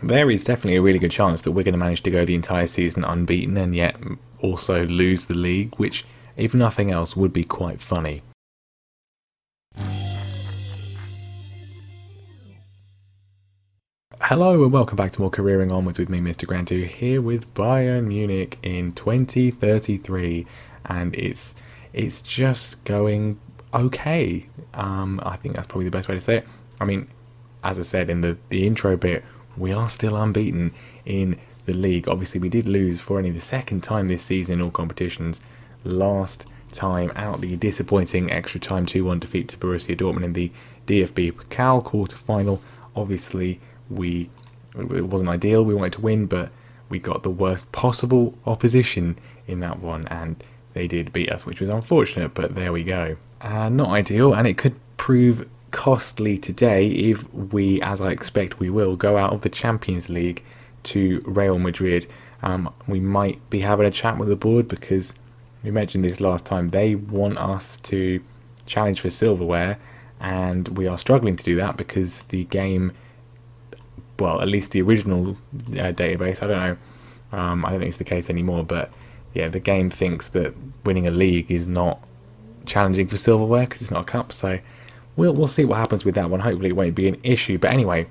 there is definitely a really good chance that we're going to manage to go the entire season unbeaten and yet also lose the league, which, if nothing else, would be quite funny. Hello and welcome back to more Careering Onwards with me, Mr. Grantu, here with Bayern Munich in 2033, and it's just going okay. I think that's probably the best way to say it. I mean, as I said in the intro bit, we are still unbeaten in the league. Obviously, we did lose for only the second time this season in all competitions. Last time out, the disappointing extra time 2-1 defeat to Borussia Dortmund in the DFB Pokal quarter-final. Obviously, it wasn't ideal. We wanted to win, but we got the worst possible opposition in that one, and they did beat us, which was unfortunate, but there we go. Not ideal, and it could prove costly today if we, as I expect we will, go out of the Champions League to Real Madrid. We might be having a chat with the board because we mentioned this last time. They want us to challenge for silverware, and we are struggling to do that because the game, well, at least the original database, I don't know, I don't think it's the case anymore, but yeah, the game thinks that winning a league is not challenging for silverware because it's not a cup, so we'll see what happens with that one. Hopefully it won't be an issue. But anyway,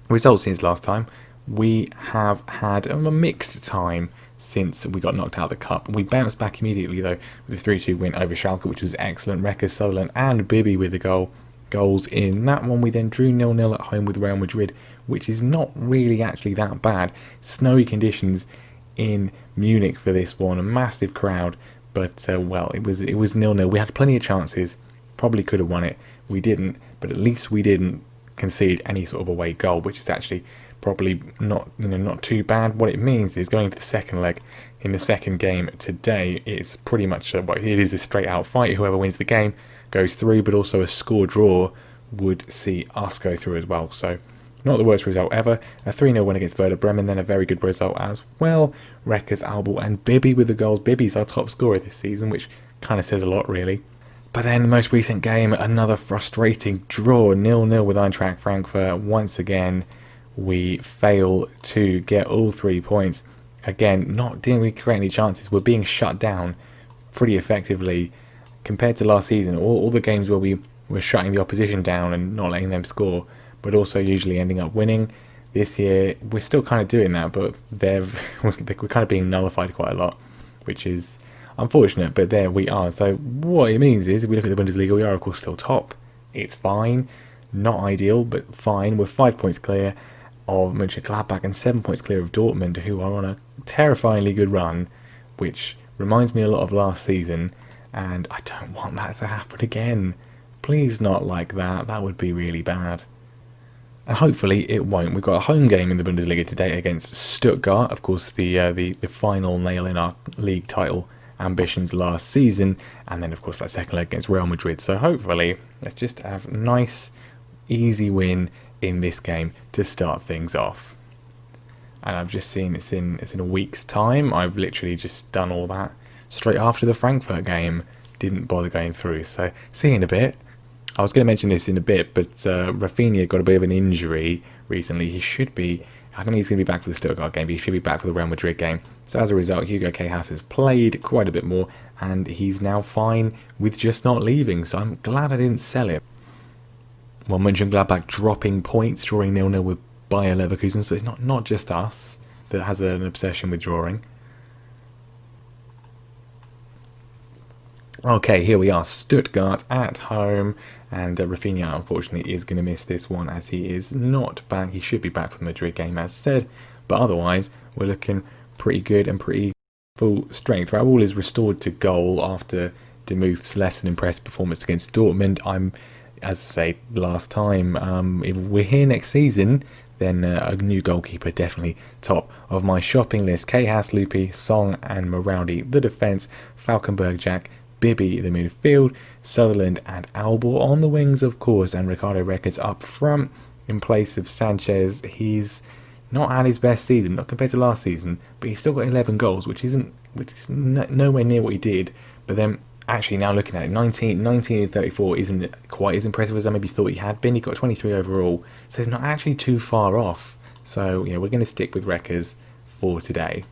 results since last time. We have had a mixed time since we got knocked out of the cup. We bounced back immediately though with a 3-2 win over Schalke, which was excellent. Reckers, Sutherland and Bibby with the goals in that one. We then drew 0-0 at home with Real Madrid, which is not really actually that bad. Snowy conditions in Munich for this one, a massive crowd, but well, it was 0-0. We had plenty of chances, probably could have won it. We didn't, but at least we didn't concede any sort of away goal, which is actually probably not too bad. What it means is going to the second leg in the second game today, it's pretty much it is a straight out fight. Whoever wins the game goes through, but also a score draw would see us go through as well. So not the worst result ever. A 3-0 win against Werder Bremen, then a very good result as well. Reckers, Albel and Bibby with the goals. Bibby's our top scorer this season, which kind of says a lot really. But then the most recent game, another frustrating draw, 0-0 with Eintracht Frankfurt. Once again, we fail to get all 3 points. Again, didn't we create any chances. We're being shut down pretty effectively compared to last season. All the games where we were shutting the opposition down and not letting them score, but also usually ending up winning. This year, we're still kind of doing that, but we're kind of being nullified quite a lot, which is unfortunate, but there we are. So what it means is, if we look at the Bundesliga, we are of course still top. It's fine, not ideal, but fine. We're 5 points clear of Monchengladbach and 7 points clear of Dortmund, who are on a terrifyingly good run, which reminds me a lot of last season, and I don't want that to happen again. Please not like that. That would be really bad. And hopefully it won't. We've got a home game in the Bundesliga today against Stuttgart, of course the final nail in our league title ambitions last season, and then of course that second leg against Real Madrid. So hopefully let's just have a nice easy win in this game to start things off. And I've just seen it's in a week's time. I've literally just done all that straight after the Frankfurt game. Didn't bother going through, so see you in a bit. I was going to mention this in a bit, but Rafinha got a bit of an injury recently. I think he's going to be back for the Stuttgart game, but he should be back for the Real Madrid game. So as a result, Hugo Cajas has played quite a bit more, and he's now fine with just not leaving. So I'm glad I didn't sell him. Well, Mönchengladbach dropping points, drawing 0-0 with Bayer Leverkusen. So it's not just us that has an obsession with drawing. Okay, here we are, Stuttgart at home, and Rafinha unfortunately is going to miss this one as he is not back. He should be back from the Madrid game as said, but otherwise we're looking pretty good and pretty full strength. Raul is restored to goal after Demuth's less than impressive performance against Dortmund. As I say last time, if we're here next season, then a new goalkeeper definitely top of my shopping list. Cajas, Lupi, Song and Moraldi the defence, Falkenberg, Jack, Bibby the midfield, Sutherland and Albel on the wings of course, and Ricardo Reckers up front in place of Sanchez. He's not had his best season, not compared to last season, but he's still got 11 goals, which is nowhere near what he did. But then actually now looking at it, 19 and 34 isn't quite as impressive as I maybe thought he had been. He got 23 overall, so he's not actually too far off. So yeah, we're going to stick with Wreckers for today.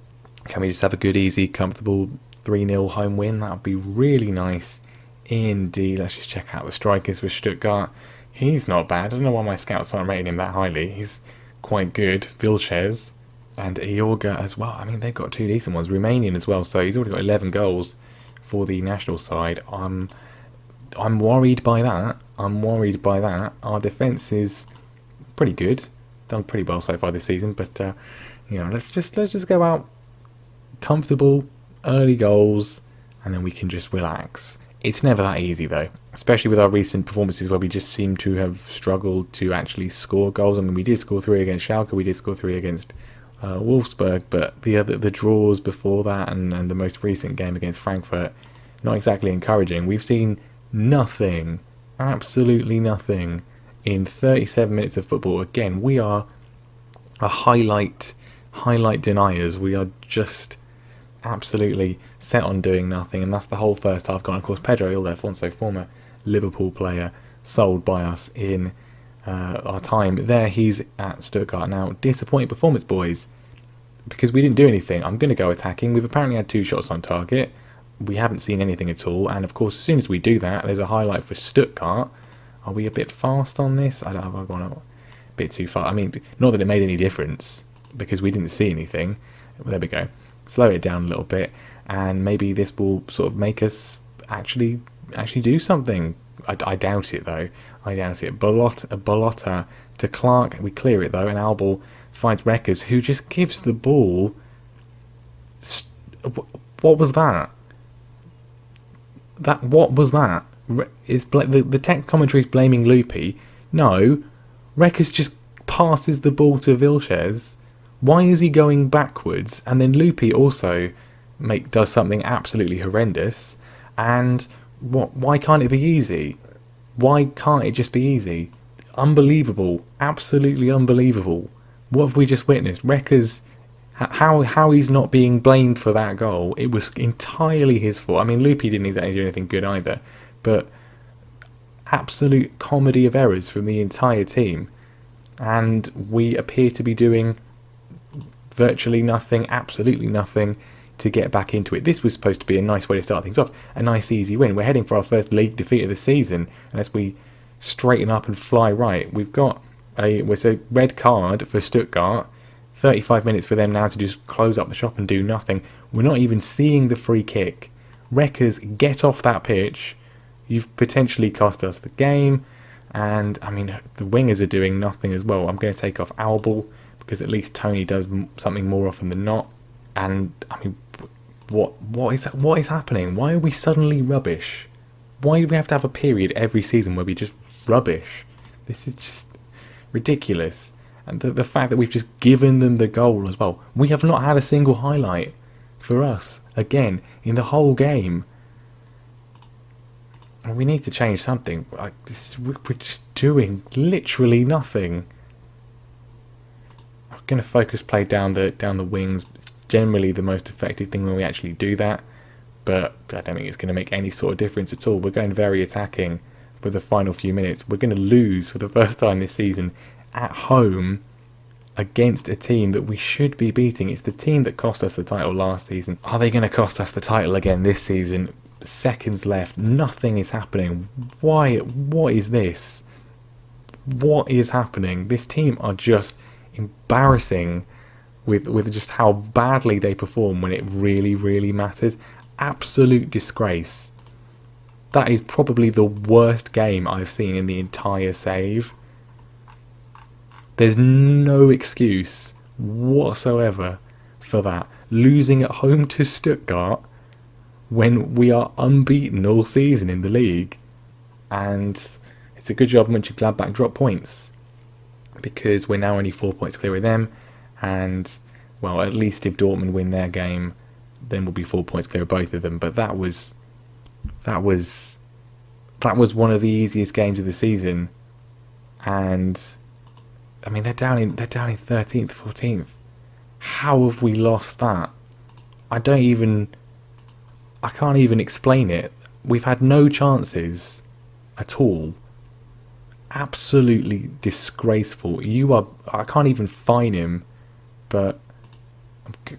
Can we just have a good, easy, comfortable 3-0 home win? That would be really nice indeed. Let's just check out the strikers for Stuttgart. He's not bad. I don't know why my scouts aren't rating him that highly. He's quite good. Vilches and Iorga as well. I mean, they've got two decent ones. Romanian as well, so he's already got 11 goals for the national side. I'm worried by that. Our defence is pretty good. Done pretty well so far this season, but let's just go out comfortable, early goals, and then we can just relax. It's never that easy though, especially with our recent performances where we just seem to have struggled to actually score goals. I mean, we did score 3 against Schalke, we did score 3 against Wolfsburg, but the draws before that and the most recent game against Frankfurt, not exactly encouraging. We've seen nothing, absolutely nothing, in 37 minutes of football. Again, we are a highlight deniers. We are just absolutely set on doing nothing, and that's the whole first half gone. Of course, Pedro Ildefonso, former Liverpool player, sold by us in our time there. He's at Stuttgart now. Disappointing performance, boys, because we didn't do anything. I'm going to go attacking. We've apparently had 2 shots on target. We haven't seen anything at all, and of course, as soon as we do that, there's a highlight for Stuttgart. Are we a bit fast on this? I don't know if I've gone a bit too far. I mean, not that it made any difference, because we didn't see anything. There we go. Slow it down a little bit, and maybe this will sort of make us actually do something. I doubt it though. I doubt it. Balotta to Clark. We clear it though, and Albal finds Wreckers, who just gives the ball. What was that? What was that? The text commentary is blaming Loopy. No, Wreckers just passes the ball to Vilches. Why is he going backwards? And then Loopy also does something absolutely horrendous. And why can't it be easy? Why can't it just be easy? Unbelievable. Absolutely unbelievable. What have we just witnessed? Wreckers, how he's not being blamed for that goal. It was entirely his fault. I mean, Loopy didn't exactly do anything good either. But absolute comedy of errors from the entire team. And we appear to be doing virtually nothing, absolutely nothing, to get back into it. This was supposed to be a nice way to start things off. A nice easy win. We're heading for our first league defeat of the season, unless we straighten up and fly right. We've got a red card for Stuttgart. 35 minutes for them now to just close up the shop and do nothing. We're not even seeing the free kick. Wreckers, get off that pitch. You've potentially cost us the game. And, I mean, the wingers are doing nothing as well. I'm going to take off Albal, because at least Tony does something more often than not. And, I mean, what is happening? Why are we suddenly rubbish? Why do we have to have a period every season where we just rubbish? This is just ridiculous. And the fact that we've just given them the goal as well. We have not had a single highlight for us, again, in the whole game. And we need to change something. We're just doing literally nothing. I'm going to focus play down the wings. It's generally the most effective thing when we actually do that, but I don't think it's going to make any sort of difference at all. We're going very attacking for the final few minutes. We're going to lose for the first time this season at home against a team that we should be beating. It's the team that cost us the title last season. Are they going to cost us the title again this season? Seconds left. Nothing is happening. Why? What is this? What is happening? This team are just embarrassing with just how badly they perform when it really, really matters. Absolute disgrace. That is probably the worst game I've seen in the entire save. There's no excuse whatsoever for that. Losing at home to Stuttgart when we are unbeaten all season in the league. And it's a good job Monchengladbach dropped points, because we're now only 4 points clear of them. And, well, at least if Dortmund win their game, then we'll be 4 points clear of both of them. But that was one of the easiest games of the season. And, I mean, they're down in 13th, 14th. How have we lost that? I can't even explain it. We've had no chances at all. absolutely disgraceful. I can't even fine him, but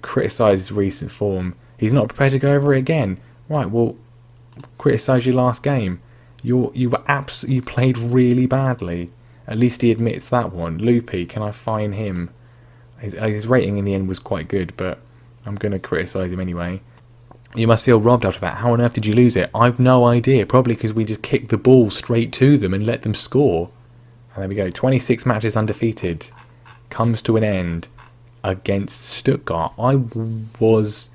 criticise his recent form. He's not prepared to go over it again. Right, well, criticise your last game. You played really badly. At least he admits that one. Loopy, can I fine him? His rating in the end was quite good, but I'm going to criticise him anyway. You must feel robbed after that. How on earth did you lose it? I've no idea. Probably because we just kicked the ball straight to them and let them score. And there we go. 26 matches undefeated. Comes to an end against Stuttgart. I was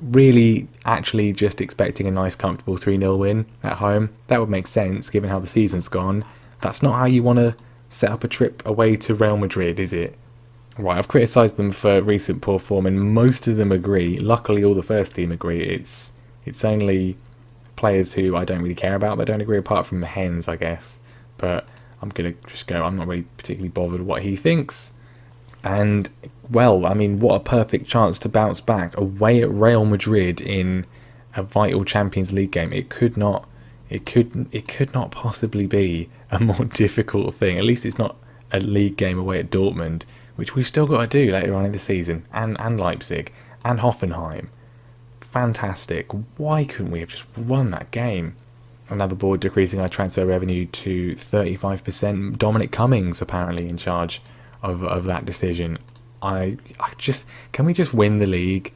really actually just expecting a nice comfortable 3-0 win at home. That would make sense given how the season's gone. That's not how you want to set up a trip away to Real Madrid, is it? Right, I've criticised them for recent poor form and most of them agree. Luckily all the first team agree. It's only players who I don't really care about that don't agree, apart from Hens, I guess. But I'm going to just go, I'm not really particularly bothered what he thinks. And, well, I mean, what a perfect chance to bounce back away at Real Madrid in a vital Champions League game. It could not possibly be a more difficult thing. At least it's not a league game away at Dortmund, which we've still got to do later on in the season, and Leipzig, and Hoffenheim. Fantastic. Why couldn't we have just won that game? Another board decreasing our transfer revenue to 35%. Dominic Cummings apparently in charge of that decision. Can we just win the league?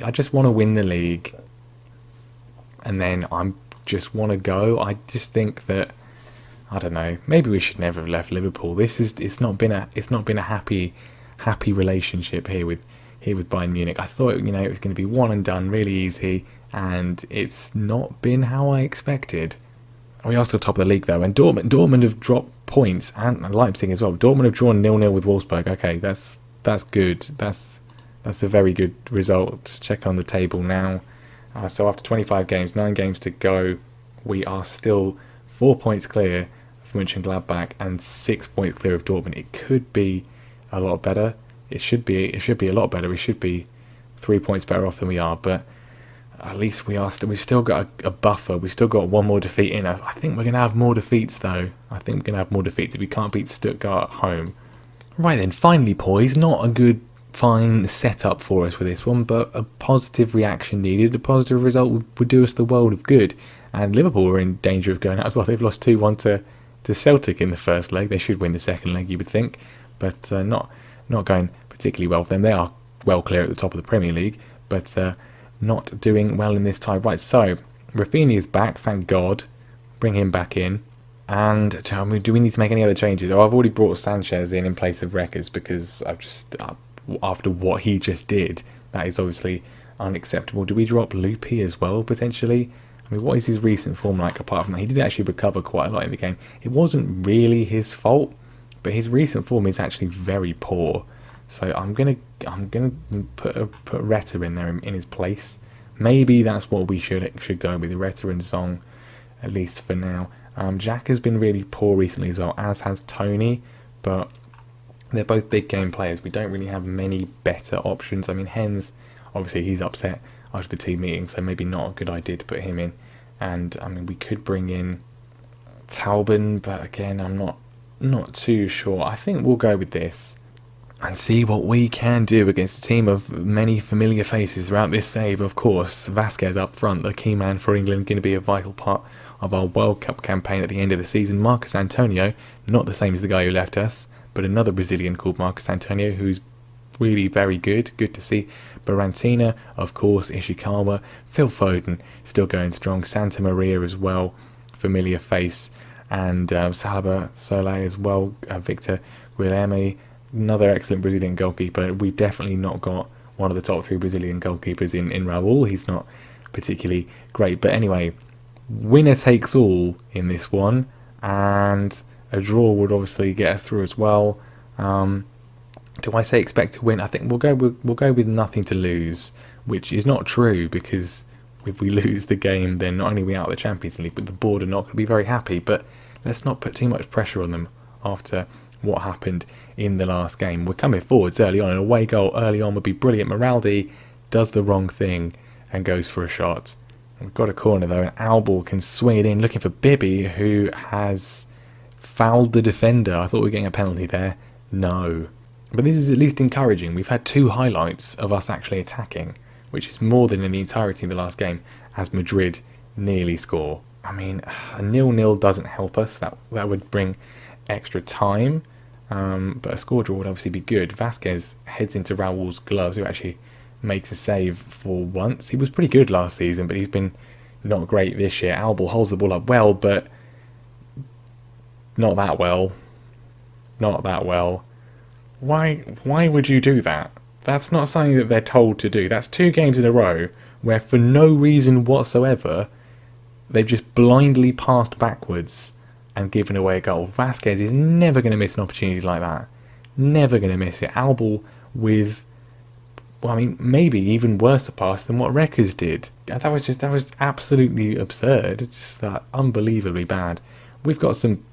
I just want to win the league, and then I just want to go. I just think that, I don't know, maybe we should never have left Liverpool. It's not been a happy relationship here with Bayern Munich. I thought it was going to be one and done, really easy, and it's not been how I expected. We are still top of the league though, and Dortmund have dropped points, and Leipzig as well. Dortmund have drawn 0-0 with Wolfsburg. Okay, that's good. That's a very good result. Check on the table now. So after 25 games, 9 games to go, we are still 4 points clear of Monchengladbach and 6 points clear of Dortmund. It could be a lot better. It should be a lot better. We should be 3 points better off than we are, but at least we've still got a buffer. We've still got one more defeat in us. I think we're going to have more defeats though. I think we're going to have more defeats if we can't beat Stuttgart at home. Right then, finally, boys, not a good, fine setup for us for this one, but a positive reaction needed. A positive result would do us the world of good. And Liverpool are in danger of going out as well. They've lost 2-1 to Celtic in the first leg. They should win the second leg, you would think, but not going particularly well for them. They are well clear at the top of the Premier League, but not doing well in this tie. Right, so Rafinha is back, thank God. Bring him back in. And do we need to make any other changes? Oh, I've already brought Sanchez in place of Reckers because I've just after what he just did, that is obviously unacceptable. Do we drop Loopy as well potentially? I mean, what is his recent form like? Apart from that, he did actually recover quite a lot in the game. It wasn't really his fault, but his recent form is actually very poor. So I'm gonna put Retta in there in his place. Maybe that's what we should go with, Retta and Song, at least for now. Jack has been really poor recently as well, as has Tony, but they're both big game players. We don't really have many better options. I mean, Hens, obviously he's upset after the team meeting, so maybe not a good idea to put him in. And I mean, we could bring in Taubin, but again, I'm not too sure. I think we'll go with this and see what we can do against a team of many familiar faces throughout this save. Of course, Vasquez up front, the key man for England, going to be a vital part of our World Cup campaign at the end of the season. Marcus Antonio, not the same as the guy who left us, but another Brazilian called Marcus Antonio, who's really very good. Good to see. Barantina, of course, Ishikawa, Phil Foden, still going strong. Santa Maria as well, familiar face. And Salaba Soleil as well. Victor Guilherme, another excellent Brazilian goalkeeper. We've definitely not got one of the top 3 Brazilian goalkeepers in Raul. He's not particularly great. But anyway, winner takes all in this one, and a draw would obviously get us through as well. Do I say expect to win? I think we'll go with nothing to lose, which is not true, because if we lose the game, then not only are we out of the Champions League, but the board are not going to be very happy. But let's not put too much pressure on them after what happened in the last game. We're coming forwards early on. An away goal early on would be brilliant. Moraldi does the wrong thing and goes for a shot. We've got a corner though, and Albal can swing it in, looking for Bibby, who has fouled the defender. I thought we were getting a penalty there. No. But this is at least encouraging. We've had 2 highlights of us actually attacking, which is more than in the entirety of the last game, as Madrid nearly score. I mean, a 0-0 doesn't help us. That would bring extra time. But a score draw would obviously be good. Vasquez heads into Raul's gloves, who actually makes a save for once. He was pretty good last season, but he's been not great this year. Albal holds the ball up well, but not that well. Not that well. Why would you do that? That's not something that they're told to do. That's 2 games in a row where for no reason whatsoever they've just blindly passed backwards and given away a goal. Vasquez is never going to miss an opportunity like that. Never going to miss it. Albal with, well, I mean, maybe even worse a pass than what Reckers did. That was absolutely absurd. Just unbelievably bad. We've got some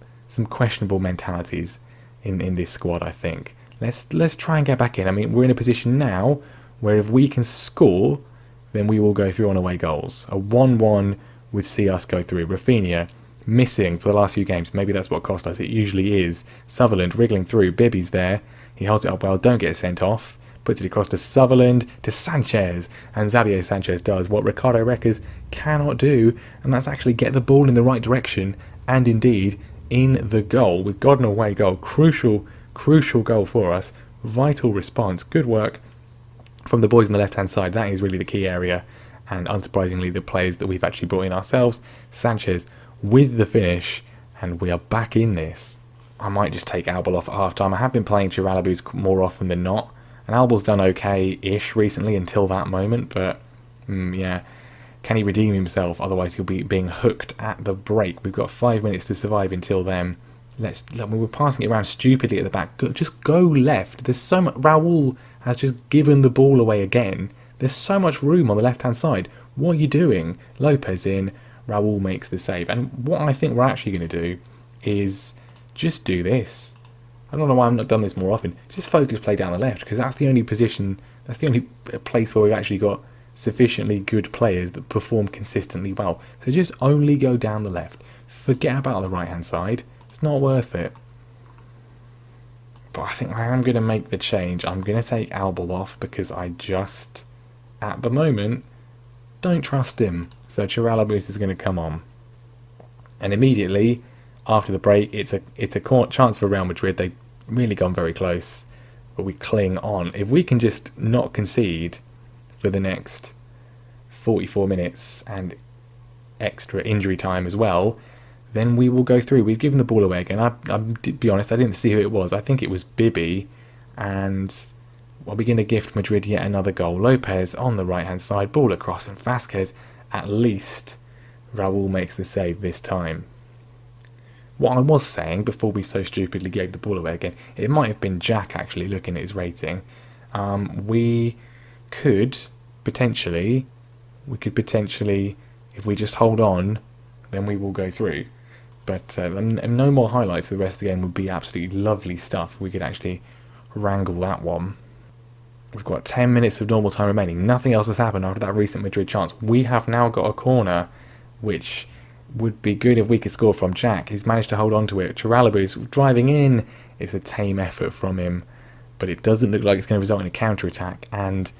questionable mentalities in this squad, I think. Let's try and get back in. I mean, we're in a position now where if we can score, then we will go through on away goals. A 1-1 would see us go through. Rafinha missing for the last few games. Maybe that's what cost us. It usually is. Sutherland wriggling through. Bibby's there. He holds it up well. Don't get sent off. Puts it across to Sutherland, to Sanchez. And Xavier Sanchez does what Ricardo Reckers cannot do. And that's actually get the ball in the right direction. And indeed, in the goal. We've got an away goal. Crucial goal for us. Vital response. Good work from the boys on the left-hand side. That is really the key area. And unsurprisingly, the players that we've actually brought in ourselves. Sanchez with the finish, and we are back in this. I might just take Albal off at half-time. I have been playing Chiralabous more often than not, and Albal's done okay-ish recently until that moment, but yeah, can he redeem himself? Otherwise he'll be being hooked at the break. We've got 5 minutes to survive until then. We're passing it around stupidly at the back. Just go left. There's so much. Raul has just given the ball away again. There's so much room on the left-hand side. What are you doing? Lopez in. Raul makes the save. And what I think we're actually going to do is just do this. I don't know why I've not done this more often. Just focus play down the left, because that's the only position, that's the only place where we've actually got sufficiently good players that perform consistently well. So just only go down the left. Forget about the right-hand side. It's not worth it. But I think I am going to make the change. I'm going to take Albal off because I just, at the moment, don't trust him. So Chiralabous is going to come on. And immediately after the break, it's a chance for Real Madrid. They've really gone very close, but we cling on. If we can just not concede for the next 44 minutes and extra injury time as well, then we will go through. We've given the ball away again. I'll be honest, I didn't see who it was. I think it was Bibby, and are we going to gift Madrid yet another goal? Lopez on the right-hand side, ball across, and Vasquez, at least Raul makes the save this time. What I was saying before we so stupidly gave the ball away again, it might have been Jack actually looking at his rating. We could potentially, if we just hold on, then we will go through. But no more highlights for the rest of the game would be absolutely lovely stuff. We could actually wrangle that one. We've got 10 minutes of normal time remaining. Nothing else has happened after that recent Madrid chance. We have now got a corner, which would be good if we could score from. Jack, he's managed to hold on to it. Chiralabous driving in. It's a tame effort from him, but it doesn't look like it's going to result in a counter-attack. And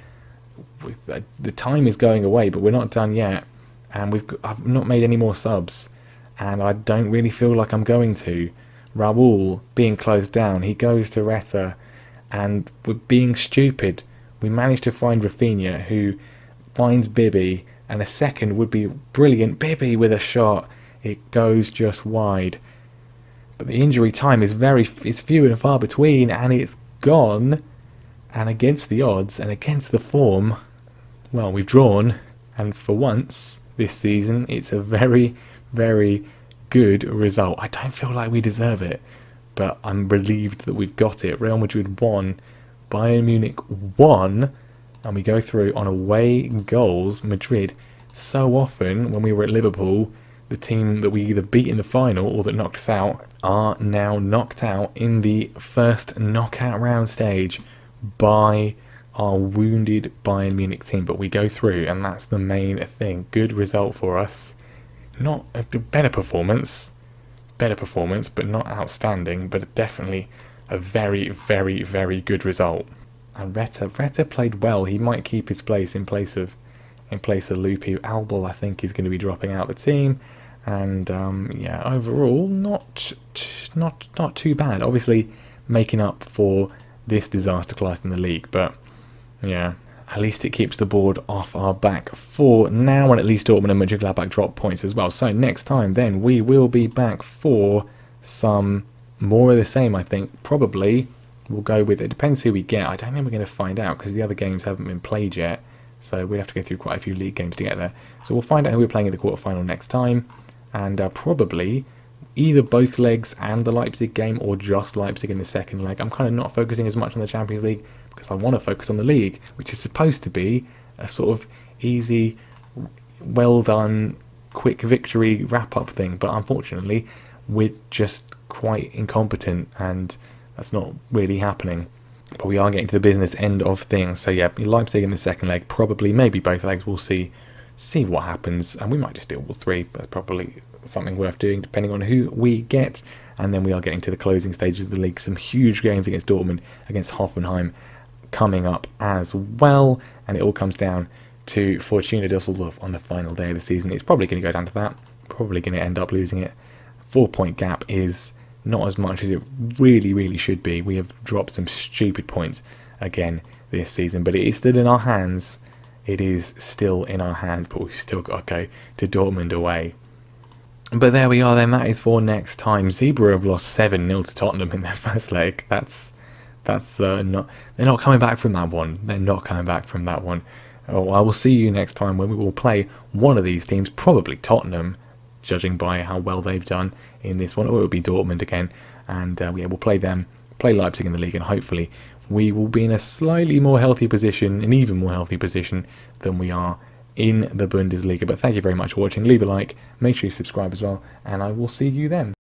the time is going away, but we're not done yet. And I've not made any more subs, and I don't really feel like I'm going to. Raul being closed down, he goes to Reta, and we're being stupid. We managed to find Rafinha, who finds Bibby, and a second would be brilliant. Bibby with a shot, it goes just wide. But the injury time is few and far between, and it's gone. And against the odds and against the form, well, we've drawn, and for once this season, it's a very, very good result. I don't feel like we deserve it, but I'm relieved that we've got it. Real Madrid won, Bayern Munich won, and we go through on away goals. Madrid, so often when we were at Liverpool, the team that we either beat in the final or that knocked us out, are now knocked out in the first knockout round stage by our wounded Bayern Munich team. But we go through, and that's the main thing. Good result for us. Not a better performance, better performance, but not outstanding, but definitely a very, very, very good result. And Reta played well. He might keep his place in place of Loopy. Albel, I think, is going to be dropping out of the team. And yeah, overall, not too bad. Obviously, making up for this disaster class in the league, but yeah, at least it keeps the board off our back for now, and at least Dortmund and Mönchengladbach drop points as well. So next time, then we will be back for some more of the same. I think probably we'll go with, it depends who we get. I don't think we're going to find out because the other games haven't been played yet. So we have to go through quite a few league games to get there. So we'll find out who we're playing in the quarterfinal next time. And probably either both legs and the Leipzig game, or just Leipzig in the second leg. I'm kind of not focusing as much on the Champions League because I want to focus on the league, which is supposed to be a sort of easy, well done, quick victory wrap-up thing. But unfortunately, we're just quite incompetent and that's not really happening. But we are getting to the business end of things. So yeah, Leipzig in the second leg, probably, maybe both legs. We'll see what happens, and we might just do all three. That's probably something worth doing, depending on who we get. And then we are getting to the closing stages of the league. Some huge games against Dortmund, against Hoffenheim coming up as well. And it all comes down to Fortuna Düsseldorf on the final day of the season. It's probably going to go down to that. Probably going to end up losing it. 4-point gap is not as much as it really should be. We have dropped some stupid points again this season, but it is still in our hands. It is still in our hands, but we've still got to go to Dortmund away. But there we are then, that is for next time. Zebra have lost 7-0 to Tottenham in their first leg. That's not, they're not coming back from that one. They're not coming back from that one. Oh, I will see you next time when we will play one of these teams, probably Tottenham, judging by how well they've done in this one, or it will be Dortmund again. And yeah, we'll play them, play Leipzig in the league, and hopefully we will be in a slightly more healthy position, an even more healthy position than we are in the Bundesliga. But thank you very much for watching. Leave a like, make sure you subscribe as well, and I will see you then.